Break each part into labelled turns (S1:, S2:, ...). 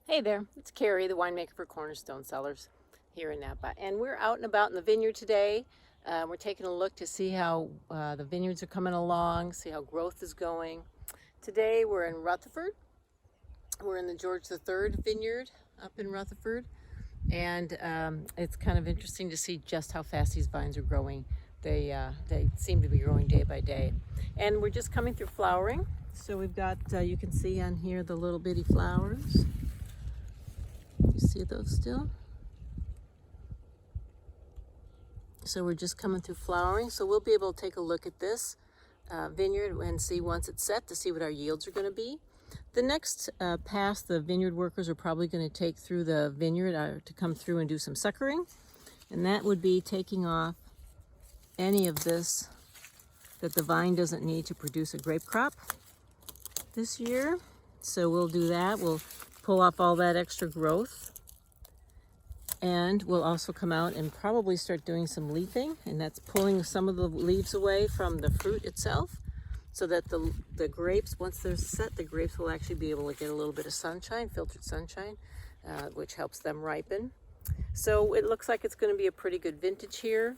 S1: Hey there, it's Kari, the winemaker for Cornerstone Cellars here in Napa. And we're out and about in the vineyard today. We're taking a look to see how the vineyards are coming along, see how growth is going. Today we're in Rutherford. We're in the George III vineyard up in Rutherford. And it's kind of interesting to see just how fast these vines are growing. They seem to be growing day by day. And we're just coming through flowering. So we've got, you can see on here the little bitty flowers. You see those still? So we're just coming through flowering. So we'll be able to take a look at this vineyard and see once it's set to see what our yields are going to be. The next pass the vineyard workers are probably going to take through the vineyard to come through and do some suckering. And that would be taking off any of this that the vine doesn't need to produce a grape crop this year. So we'll do that. We'll pull off all that extra growth. And we'll also come out and probably start doing some leafing, and that's pulling some of the leaves away from the fruit itself so that the grapes, once they're set, the grapes will actually be able to get a little bit of sunshine, filtered sunshine, which helps them ripen. So it looks like it's going to be a pretty good vintage here.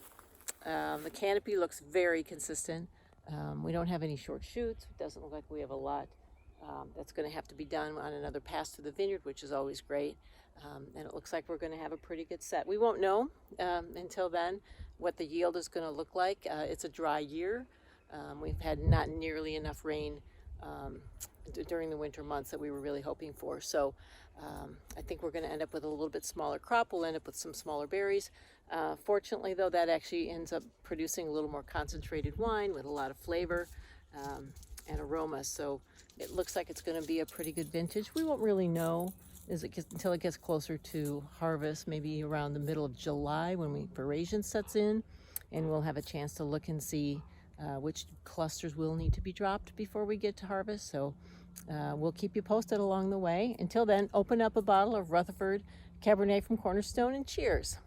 S1: The canopy looks very consistent. We don't have any short shoots. It doesn't look like we have a lot. That's going to have to be done on another pass through the vineyard, which is always great. And it looks like we're going to have a pretty good set. We won't know until then what the yield is going to look like. It's a dry year. We've had not nearly enough rain during the winter months that we were really hoping for. So I think we're going to end up with a little bit smaller crop. We'll end up with some smaller berries. Fortunately, though, that actually ends up producing a little more concentrated wine with a lot of flavor and aroma. So it looks like it's going to be a pretty good vintage. We won't really know until it gets closer to harvest, maybe around the middle of July when veraison sets in, and we'll have a chance to look and see which clusters will need to be dropped before we get to harvest. So we'll keep you posted along the way. Until then, open up a bottle of Rutherford Cabernet from Cornerstone and cheers.